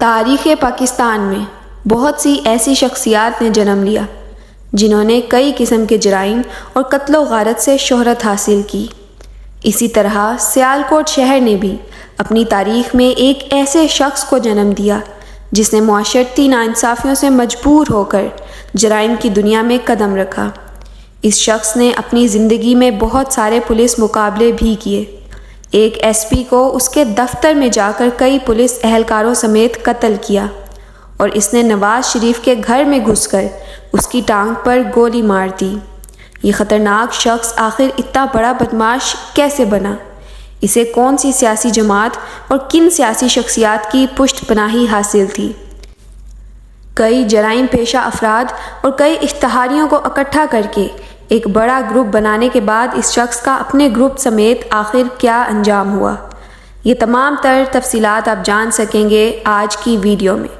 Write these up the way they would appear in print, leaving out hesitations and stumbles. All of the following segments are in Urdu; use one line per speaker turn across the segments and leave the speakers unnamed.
تاریخ پاکستان میں بہت سی ایسی شخصیات نے جنم لیا جنہوں نے کئی قسم کے جرائم اور قتل و غارت سے شہرت حاصل کی۔ اسی طرح سیالکوٹ شہر نے بھی اپنی تاریخ میں ایک ایسے شخص کو جنم دیا جس نے معاشرتی ناانصافیوں سے مجبور ہو کر جرائم کی دنیا میں قدم رکھا۔ اس شخص نے اپنی زندگی میں بہت سارے پولیس مقابلے بھی کیے۔ ایک ایس پی کو اس کے دفتر میں جا کر کئی پولیس اہلکاروں سمیت قتل کیا، اور اس نے نواز شریف کے گھر میں گھس کر اس کی ٹانگ پر گولی مار دی۔ یہ خطرناک شخص آخر اتنا بڑا بدمعاش کیسے بنا؟ اسے کون سی سیاسی جماعت اور کن سیاسی شخصیات کی پشت پناہی حاصل تھی؟ کئی جرائم پیشہ افراد اور کئی اشتہاریوں کو اکٹھا کر کے ایک بڑا گروپ بنانے کے بعد اس شخص کا اپنے گروپ سمیت آخر کیا انجام ہوا؟ یہ تمام تر تفصیلات آپ جان سکیں گے آج کی ویڈیو میں۔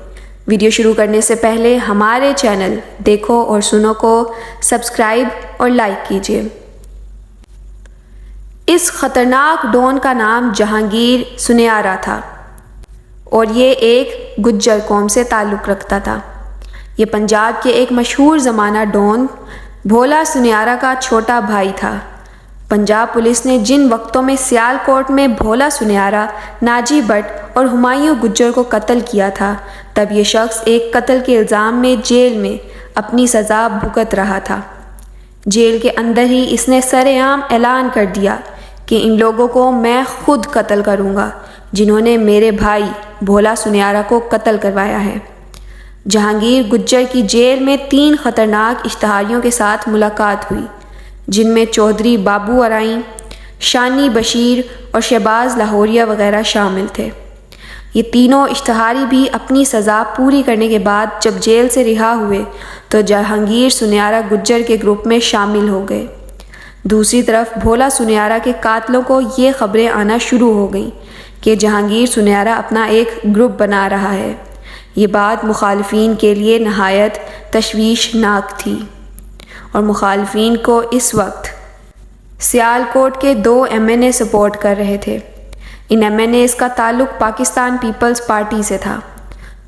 ویڈیو شروع کرنے سے پہلے ہمارے چینل دیکھو اور سنو کو سبسکرائب اور لائک کیجیے۔ اس خطرناک ڈون کا نام جہانگیر سنیارا تھا اور یہ ایک گجر قوم سے تعلق رکھتا تھا۔ یہ پنجاب کے ایک مشہور زمانہ ڈون بھولا سنیارا کا چھوٹا بھائی تھا۔ پنجاب پولیس نے جن وقتوں میں سیالکوٹ میں بھولا سنیارا، ناجی بٹ اور ہمایوں گجر کو قتل کیا تھا، تب یہ شخص ایک قتل کے الزام میں جیل میں اپنی سزا بھگت رہا تھا۔ جیل کے اندر ہی اس نے سرِ عام اعلان کر دیا کہ ان لوگوں کو میں خود قتل کروں گا جنہوں نے میرے بھائی بھولا سنیارا کو قتل کروایا ہے۔ جہانگیر گجر کی جیل میں 3 خطرناک اشتہاریوں کے ساتھ ملاقات ہوئی، جن میں چودھری بابو ارائیں، شانی بشیر اور شہباز لاہوریہ وغیرہ شامل تھے۔ یہ تینوں اشتہاری بھی اپنی سزا پوری کرنے کے بعد جب جیل سے رہا ہوئے تو جہانگیر سنیارا گجر کے گروپ میں شامل ہو گئے۔ دوسری طرف بھولا سنیارا کے قاتلوں کو یہ خبریں آنا شروع ہو گئیں کہ جہانگیر سنیارا اپنا ایک گروپ بنا رہا ہے۔ یہ بات مخالفین کے لیے نہایت تشویشناک تھی، اور مخالفین کو اس وقت سیالکوٹ کے 2 MNA سپورٹ کر رہے تھے۔ ان MNAs کا تعلق پاکستان پیپلز پارٹی سے تھا۔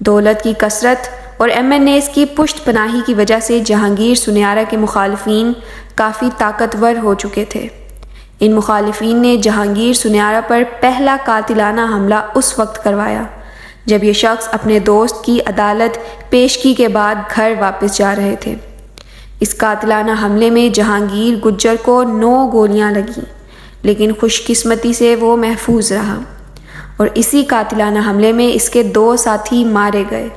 دولت کی کثرت اور MNAs کی پشت پناہی کی وجہ سے جہانگیر سنیارا کے مخالفین کافی طاقتور ہو چکے تھے۔ ان مخالفین نے جہانگیر سنیارا پر پہلا قاتلانہ حملہ اس وقت کروایا جب یہ شخص اپنے دوست کی عدالت پیشگی کے بعد گھر واپس جا رہے تھے۔ اس قاتلانہ حملے میں جہانگیر گجر کو 9 گولیاں لگیں، لیکن خوش قسمتی سے وہ محفوظ رہا، اور اسی قاتلانہ حملے میں اس کے 2 ساتھی مارے گئے۔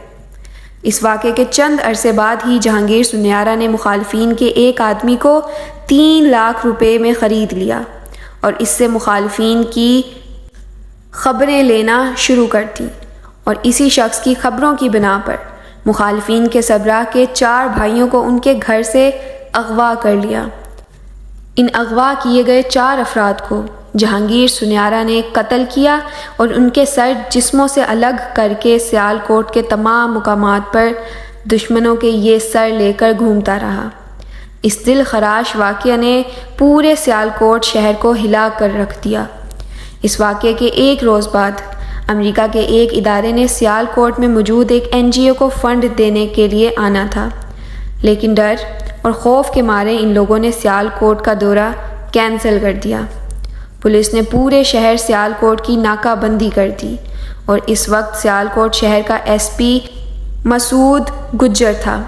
اس واقعے کے چند عرصے بعد ہی جہانگیر سنیارا نے مخالفین کے ایک آدمی کو 3 لاکھ روپے میں خرید لیا اور اس سے مخالفین کی خبریں لینا شروع کر دی، اور اسی شخص کی خبروں کی بنا پر مخالفین کے سربراہ کے 4 بھائیوں کو ان کے گھر سے اغوا کر لیا۔ ان اغوا کیے گئے 4 افراد کو جہانگیر سنیارا نے قتل کیا اور ان کے سر جسموں سے الگ کر کے سیالکوٹ کے تمام مقامات پر دشمنوں کے یہ سر لے کر گھومتا رہا۔ اس دل خراش واقعے نے پورے سیالکوٹ شہر کو ہلا کر رکھ دیا۔ اس واقعے کے 1 روز بعد امریکہ کے ایک ادارے نے سیالکوٹ میں موجود ایک NGO کو فنڈ دینے کے لیے آنا تھا، لیکن ڈر اور خوف کے مارے ان لوگوں نے سیالکوٹ کا دورہ کینسل کر دیا۔ پولیس نے پورے شہر سیالکوٹ کی ناکہ بندی کر دی، اور اس وقت سیالکوٹ شہر کا SP مسعود گجر تھا۔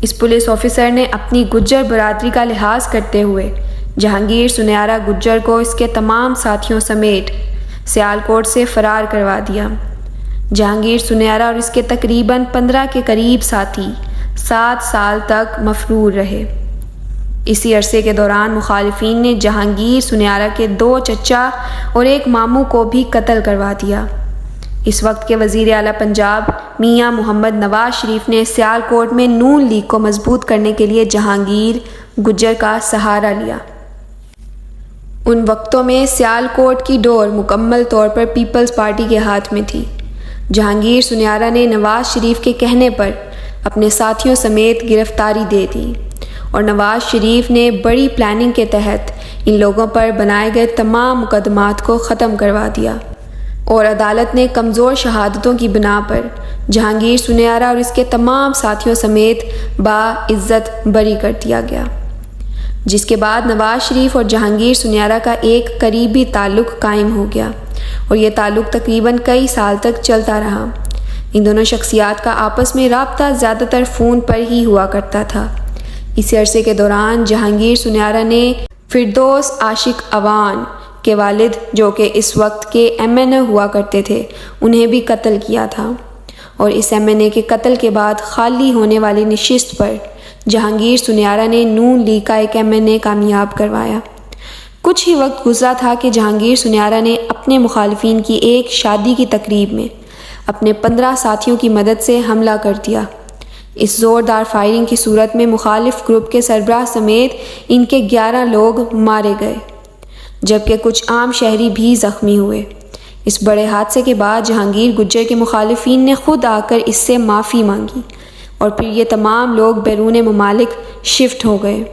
اس پولیس آفیسر نے اپنی گجر برادری کا لحاظ کرتے ہوئے جہانگیر سنیارا گجر کو اس کے تمام ساتھیوں سمیت سیالکوٹ سے فرار کروا دیا۔ جہانگیر سنیارا اور اس کے تقریباً 15 کے قریب ساتھی 7 سال تک مفرور رہے۔ اسی عرصے کے دوران مخالفین نے جہانگیر سنیارا کے 2 چچا اور 1 ماموں کو بھی قتل کروا دیا۔ اس وقت کے وزیر اعلیٰ پنجاب میاں محمد نواز شریف نے سیالکوٹ میں نون لیگ کو مضبوط کرنے کے لیے جہانگیر گجر کا سہارا لیا۔ ان وقتوں میں سیالکوٹ کی ڈور مکمل طور پر پیپلز پارٹی کے ہاتھ میں تھی۔ جہانگیر سنیارا نے نواز شریف کے کہنے پر اپنے ساتھیوں سمیت گرفتاری دے دی، اور نواز شریف نے بڑی پلاننگ کے تحت ان لوگوں پر بنائے گئے تمام مقدمات کو ختم کروا دیا، اور عدالت نے کمزور شہادتوں کی بنا پر جہانگیر سنیارہ اور اس کے تمام ساتھیوں سمیت باعزت بری کر دیا گیا، جس کے بعد نواز شریف اور جہانگیر سنیارہ کا ایک قریبی تعلق قائم ہو گیا اور یہ تعلق تقریباً کئی سال تک چلتا رہا۔ ان دونوں شخصیات کا آپس میں رابطہ زیادہ تر فون پر ہی ہوا کرتا تھا۔ اسی عرصے کے دوران جہانگیر سنیارہ نے فردوس عاشق اعوان کے والد، جو کہ اس وقت کے MNA ہوا کرتے تھے، انہیں بھی قتل کیا تھا، اور اس MNA کے قتل کے بعد خالی ہونے والی نشست پر جہانگیر سنیارہ نے نون لیگ کا ایک MNA کامیاب کروایا۔ کچھ ہی وقت گزرا تھا کہ جہانگیر سنیارہ نے اپنے مخالفین کی ایک شادی کی تقریب میں اپنے 15 ساتھیوں کی مدد سے حملہ کر دیا۔ اس زوردار فائرنگ کی صورت میں مخالف گروپ کے سربراہ سمیت ان کے 11 لوگ مارے گئے، جبکہ کچھ عام شہری بھی زخمی ہوئے۔ اس بڑے حادثے کے بعد جہانگیر گجر کے مخالفین نے خود آ کر اس سے معافی مانگی اور پھر یہ تمام لوگ بیرون ممالک شفٹ ہو گئے۔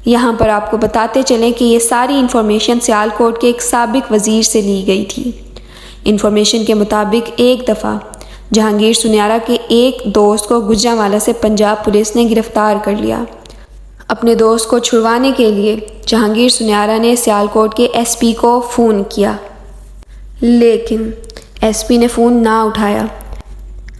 یہاں پر آپ کو بتاتے چلیں کہ یہ ساری انفارمیشن سیالکوٹ کے ایک سابق وزیر سے لی گئی تھی۔ انفارمیشن کے مطابق ایک دفعہ جہانگیر سنیارہ کے ایک دوست کو گجرانوالہ سے پنجاب پولیس نے گرفتار کر لیا۔ اپنے دوست کو چھڑوانے کے لیے جہانگیر سنیارہ نے سیالکوٹ کے SP کو فون کیا، لیکن SP نے فون نہ اٹھایا۔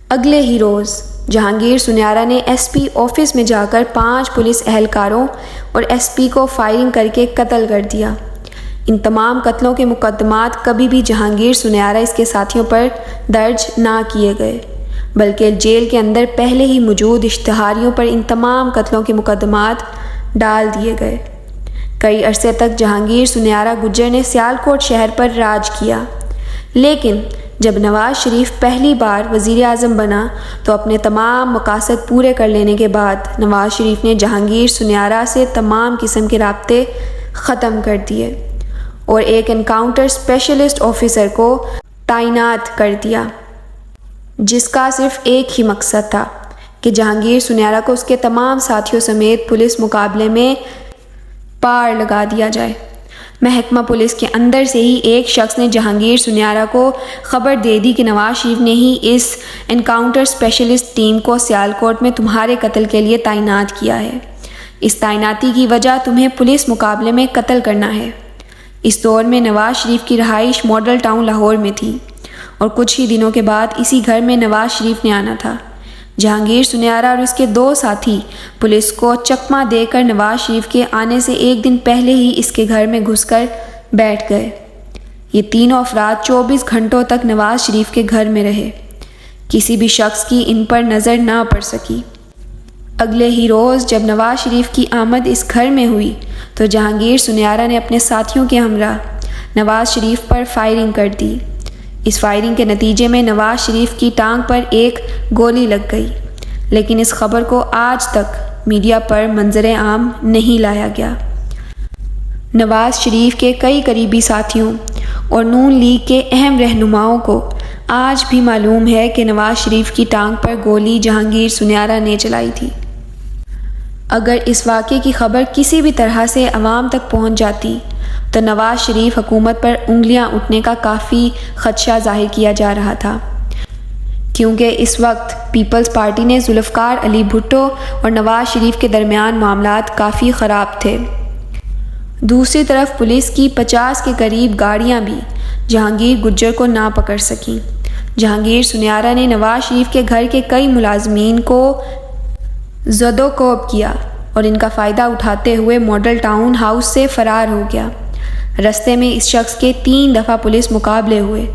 اگلے ہی روز جہانگیر سنیارہ نے SP آفس میں جا کر 5 پولیس اہلکاروں اور SP کو فائرنگ کر کے قتل کر دیا۔ ان تمام قتلوں کے مقدمات کبھی بھی جہانگیر سنیارہ اس کے ساتھیوں پر درج نہ کیے گئے، بلکہ جیل کے اندر پہلے ہی موجود اشتہاریوں پر ان تمام قتلوں کے مقدمات ڈال دیے گئے۔ کئی عرصے تک جہانگیر سنیارہ گجر نے سیالکوٹ شہر پر راج کیا، لیکن جب نواز شریف پہلی بار وزیر اعظم بنا تو اپنے تمام مقاصد پورے کر لینے کے بعد نواز شریف نے جہانگیر سنیارہ سے تمام قسم کے رابطے ختم کر دیے اور ایک انکاؤنٹر اسپیشلسٹ آفیسر کو تعینات کر دیا، جس کا صرف ایک ہی مقصد تھا کہ جہانگیر سنیارہ کو اس کے تمام ساتھیوں سمیت پولیس مقابلے میں پار لگا دیا جائے۔ محکمہ پولیس کے اندر سے ہی ایک شخص نے جہانگیر سنیارہ کو خبر دے دی کہ نواز شریف نے ہی اس انکاؤنٹر اسپیشلسٹ ٹیم کو سیالکوٹ میں تمہارے قتل کے لیے تعینات کیا ہے۔ اس تعیناتی کی وجہ تمہیں پولیس مقابلے میں قتل کرنا ہے۔ اس دور میں نواز شریف کی رہائش ماڈل ٹاؤن لاہور میں تھی اور کچھ ہی دنوں کے بعد اسی گھر میں نواز شریف نے آنا تھا۔ جہانگیر سنیارہ اور اس کے 2 ساتھی پولیس کو چکمہ دے کر نواز شریف کے آنے سے ایک دن پہلے ہی اس کے گھر میں گھس کر بیٹھ گئے۔ یہ تینوں افراد 24 گھنٹوں تک نواز شریف کے گھر میں رہے، کسی بھی شخص کی ان پر نظر نہ پڑ سکی۔ اگلے ہی روز جب نواز شریف کی آمد اس گھر میں ہوئی تو جہانگیر سنیارہ نے اپنے ساتھیوں کے ہمراہ نواز شریف پر فائرنگ کر دی۔ اس فائرنگ کے نتیجے میں نواز شریف کی ٹانگ پر ایک گولی لگ گئی، لیکن اس خبر کو آج تک میڈیا پر منظر عام نہیں لایا گیا۔ نواز شریف کے کئی قریبی ساتھیوں اور نون لیگ کے اہم رہنماؤں کو آج بھی معلوم ہے کہ نواز شریف کی ٹانگ پر گولی جہانگیر سنیارہ نے چلائی تھی۔ اگر اس واقعے کی خبر کسی بھی طرح سے عوام تک پہنچ جاتی تو نواز شریف حکومت پر انگلیاں اٹھنے کا کافی خدشہ ظاہر کیا جا رہا تھا، کیونکہ اس وقت پیپلز پارٹی نے ذوالفقار علی بھٹو اور نواز شریف کے درمیان معاملات کافی خراب تھے۔ دوسری طرف پولیس کی 50 کے قریب گاڑیاں بھی جہانگیر گجر کو نہ پکڑ سکیں۔ جہانگیر سنیارہ نے نواز شریف کے گھر کے کئی ملازمین کو زد و کوب کیا اور ان کا فائدہ اٹھاتے ہوئے ماڈل ٹاؤن ہاؤس سے فرار ہو گیا۔ رستے میں اس شخص کے 3 دفعہ پولیس مقابلے ہوئے،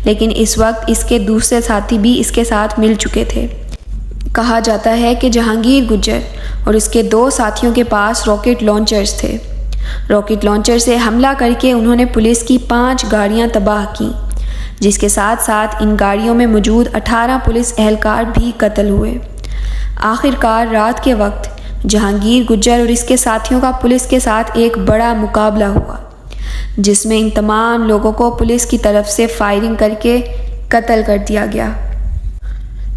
لیکن اس وقت اس کے دوسرے ساتھی بھی اس کے ساتھ مل چکے تھے۔ کہا جاتا ہے کہ جہانگیر گجر اور اس کے 2 ساتھیوں کے پاس راکٹ لانچرز تھے۔ راکٹ لانچر سے حملہ کر کے انہوں نے پولیس کی 5 گاڑیاں تباہ کیں، جس کے ساتھ ساتھ ان گاڑیوں میں موجود 18 پولیس اہلکار بھی قتل ہوئے۔ آخرکار رات کے وقت جہانگیر گجر اور اس کے ساتھیوں کا پولیس کے ساتھ ایک بڑا مقابلہ ہوا، جس میں ان تمام لوگوں کو پولیس کی طرف سے فائرنگ کر کے قتل کر دیا گیا،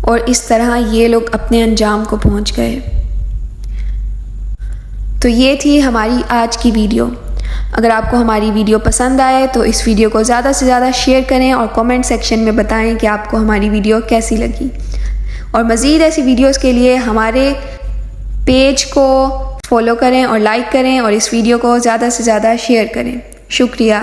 اور اس طرح یہ لوگ اپنے انجام کو پہنچ گئے۔ تو یہ تھی ہماری آج کی ویڈیو۔ اگر آپ کو ہماری ویڈیو پسند آئے تو اس ویڈیو کو زیادہ سے زیادہ شیئر کریں اور کامنٹ سیکشن میں بتائیں کہ آپ کو ہماری ویڈیو کیسی لگی۔ اور مزید ایسی ویڈیوز کے لیے ہمارے پیج کو فالو کریں اور لائک کریں اور اس ویڈیو کو زیادہ سے زیادہ شیئر کریں. شکریہ.